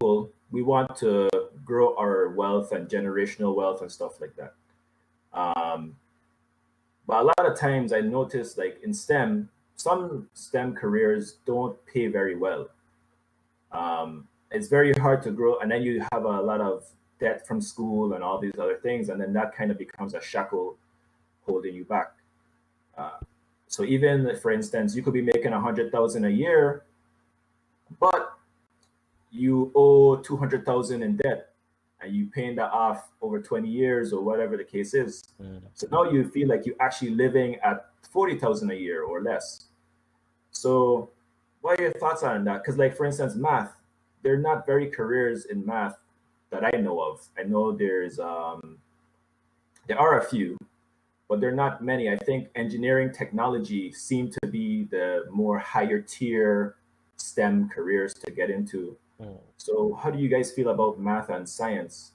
people, we want to grow our wealth and generational wealth and stuff like that. Um, but a lot of times I notice like in STEM, some STEM careers don't pay very well. It's very hard to grow, and then you have a lot of debt from school and all these other things, and then that kind of becomes a shackle holding you back. Uh, so even for instance, you could be making 100,000 a year, but you owe 200,000 in debt, and you paying that off over 20 years or whatever the case is. Mm. So now you feel like you're actually living at 40,000 a year or less. So what are your thoughts on that? Because like for instance, math, there are not very careers in math that I know of. I know there are a few, but there are not many. I think engineering technology seem to be the more higher tier STEM careers to get into. Mm. So how do you guys feel about math and science?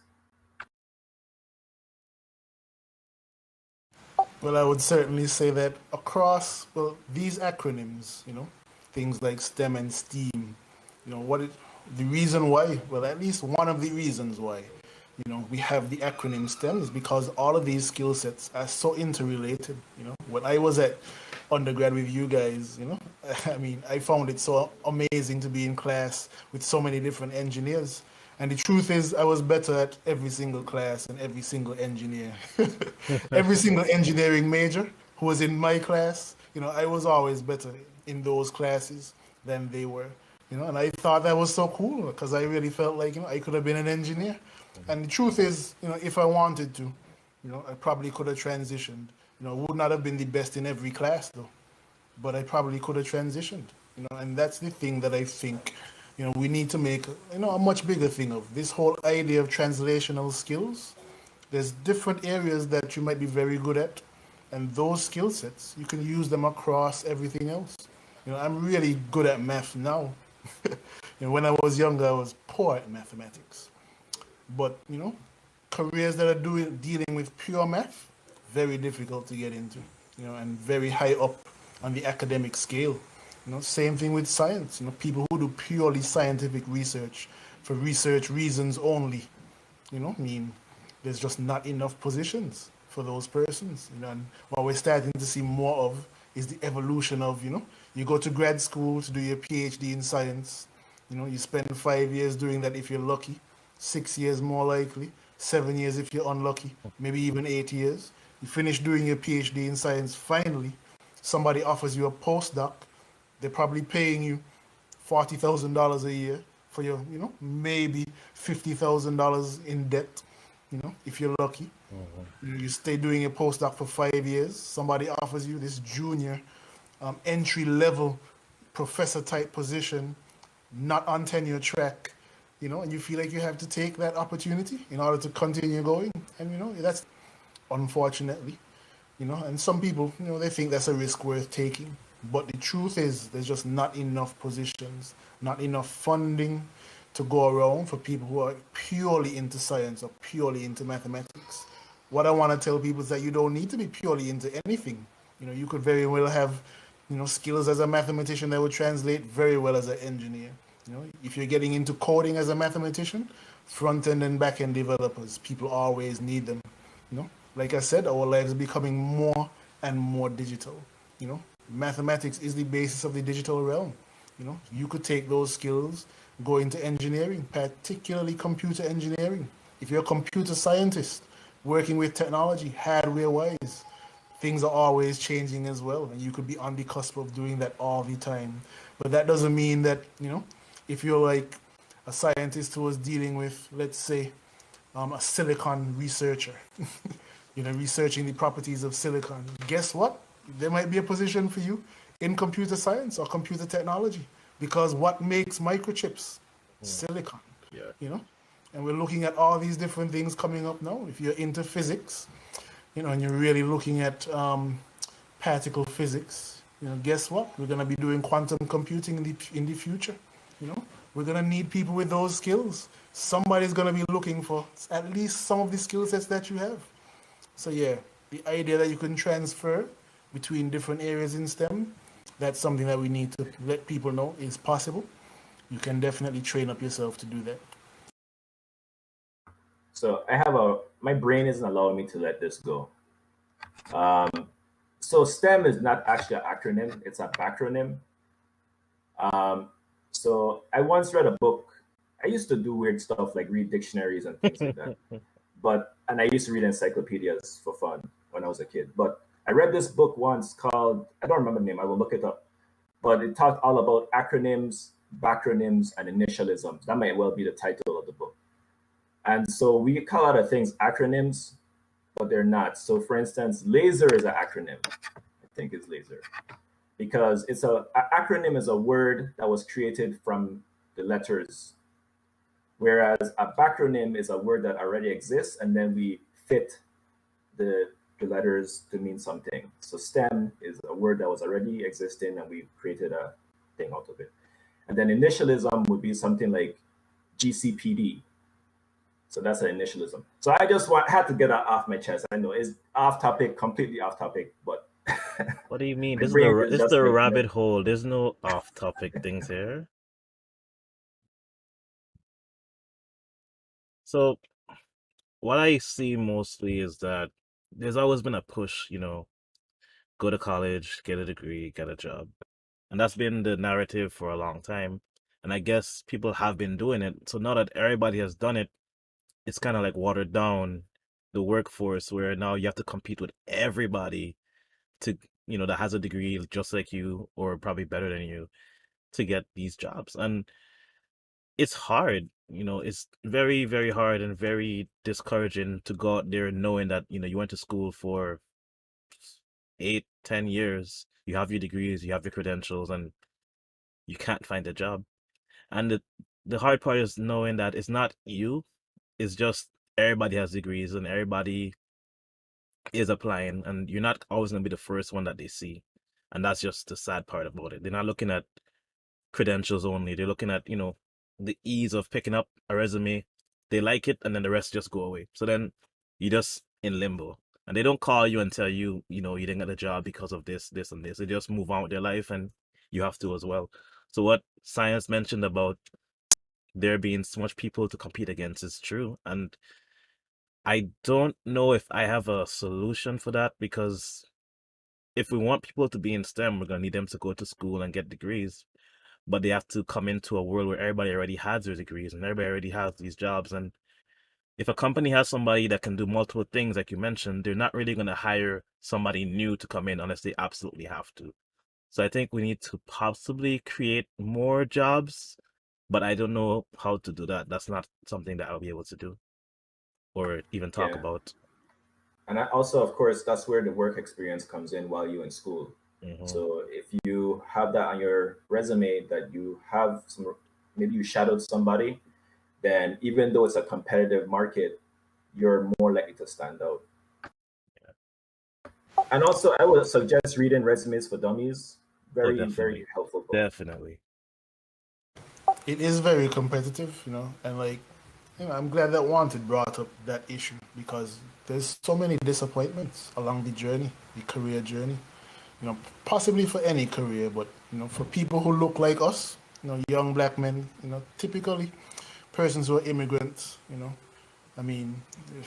Well, I would certainly say that across, well, these acronyms, things like STEM and STEAM, the reason why, well, at least one of the reasons why, we have the acronym STEM is because all of these skill sets are so interrelated. When I was at undergrad with you guys, I mean, I found it so amazing to be in class with so many different engineers. And the truth is, I was better at every single class and every single engineer. Every single engineering major who was in my class, I was always better in those classes than they were. And I thought that was so cool because I really felt like, I could have been an engineer. And the truth is, if I wanted to, I probably could have transitioned. Would not have been the best in every class though, but I probably could have transitioned. And that's the thing that I think, we need to make, a much bigger thing of this whole idea of translational skills. There's different areas that you might be very good at, and those skill sets, you can use them across everything else. I'm really good at math now. When I was younger, I was poor at mathematics. But, careers that are dealing with pure math, very difficult to get into, and very high up on the academic scale. Same thing with science. People who do purely scientific research for research reasons only, I mean, there's just not enough positions for those persons. And what we're starting to see more of is the evolution of, you go to grad school to do your PhD in science, you spend 5 years doing that if you're lucky, 6 years more likely, 7 years if you're unlucky, maybe even 8 years. You finish doing your PhD in science, finally, somebody offers you a postdoc. They're probably paying you $40,000 a year for your, maybe $50,000 in debt, if you're lucky. Mm-hmm. You stay doing a postdoc for 5 years. Somebody offers you this junior entry-level professor-type position, not on tenure track, and you feel like you have to take that opportunity in order to continue going. And, that's unfortunately, and some people, they think that's a risk worth taking. But the truth is, there's just not enough positions, not enough funding to go around for people who are purely into science or purely into mathematics. What I want to tell people is that you don't need to be purely into anything. You could very well have, skills as a mathematician that would translate very well as an engineer. If you're getting into coding as a mathematician, front-end and back-end developers, people always need them. Like I said, our lives are becoming more and more digital. Mathematics is the basis of the digital realm. You could take those skills, go into engineering, particularly computer engineering. If you're a computer scientist working with technology, hardware-wise, things are always changing as well, and you could be on the cusp of doing that all the time. But that doesn't mean that, if you're like a scientist who is dealing with, let's say, a silicon researcher, researching the properties of silicon, guess what? There might be a position for you in computer science or computer technology, because what makes microchips? Silicon. Yeah. And we're looking at all these different things coming up now. If you're into physics, and you're really looking at particle physics, guess what? We're going to be doing quantum computing in the future. We're going to need people with those skills. Somebody's going to be looking for at least some of the skill sets that you have. So yeah, the idea that you can transfer between different areas in STEM, that's something that we need to let people know is possible. You can definitely train up yourself to do that. So my brain isn't allowing me to let this go. So STEM is not actually an acronym; it's a backronym. Um, so I once read a book. I used to do weird stuff like read dictionaries and things like that. And I used to read encyclopedias for fun when I was a kid. But I read this book once called, I don't remember the name, I will look it up. But it talked all about acronyms, backronyms, and initialisms. That might well be the title of the book. And so we call a lot of things acronyms, but they're not. So for instance, laser is an acronym. I think it's laser because acronym is a word that was created from the letters, whereas a backronym is a word that already exists, and then we fit the letters to mean something. So STEM is a word that was already existing, and we created a thing out of it. And then initialism would be something like GCPD. So that's an initialism. So I just had to get that off my chest. I know it's off topic, completely off topic, but What do you mean? my brain is This is just the making rabbit it. hole. There's no off-topic things here. So what I see mostly is that there's always been a push, go to college, get a degree, get a job. And that's been the narrative for a long time. And I guess people have been doing it. So now that everybody has done it, it's kind of like watered down the workforce where now you have to compete with everybody to, that has a degree just like you or probably better than you to get these jobs. And it's hard, it's very, very hard and very discouraging to go out there knowing that, you went to school for 8, 10 years, you have your degrees, you have your credentials, and you can't find a job. And the hard part is knowing that it's not you, it's just everybody has degrees and everybody is applying, and you're not always going to be the first one that they see. And that's just the sad part about it. They're not looking at credentials only. They're looking at, the ease of picking up a resume. They like it, and then the rest just go away. So then you just in limbo. And they don't call you and tell you, you didn't get a job because of this, this, and this. They just move on with their life, and you have to as well. So what Science mentioned about there being so much people to compete against is true. And I don't know if I have a solution for that, because if we want people to be in STEM, we're going to need them to go to school and get degrees. But they have to come into a world where everybody already has their degrees and everybody already has these jobs. And if a company has somebody that can do multiple things, like you mentioned, they're not really going to hire somebody new to come in unless they absolutely have to. So I think we need to possibly create more jobs, but I don't know how to do that. That's not something that I'll be able to do or even talk Yeah. about. And also, of course, that's where the work experience comes in while you're in school. Hmm. So if you have that on your resume that you have maybe you shadowed somebody, then even though it's a competitive market, you're more likely to stand out. And also, I would suggest reading Resumes for Dummies. Oh, Very, very definitely. helpful book. Definitely. It is very competitive, and like, I'm glad that Wanted brought up that issue because there's so many disappointments along the journey, the career journey. Possibly for any career, but for people who look like us, young black men, typically persons who are immigrants, I mean,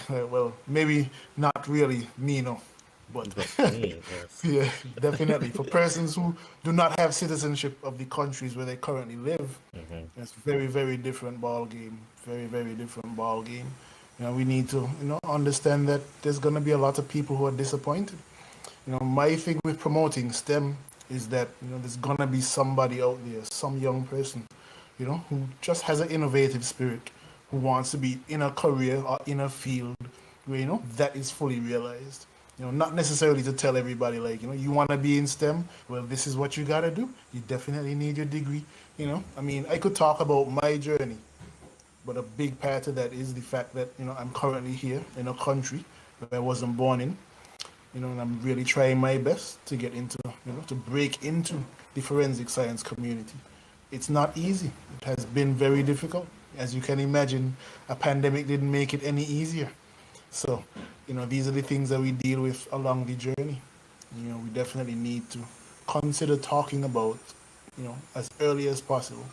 well, maybe not really me, but But me, yes. yeah, definitely for persons who do not have citizenship of the countries where they currently live, Hmm. it's very, very different ball game. Very, very different ball game. We need to, understand that there's gonna be a lot of people who are disappointed. My thing with promoting STEM is that there's gonna be somebody out there, some young person, who just has an innovative spirit, who wants to be in a career or in a field where that is fully realized. Not necessarily to tell everybody like you want to be in STEM. Well, this is what you gotta do. You definitely need your degree. I mean, I could talk about my journey, but a big part of that is the fact that I'm currently here in a country that I wasn't born in, and I'm really trying my best to get into, to break into the forensic science community. It's not easy. It has been very difficult. As you can imagine, a pandemic didn't make it any easier. So, these are the things that we deal with along the journey. We definitely need to consider talking about, as early as possible,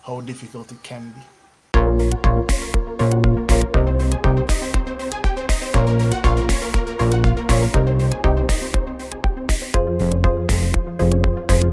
how difficult it can be.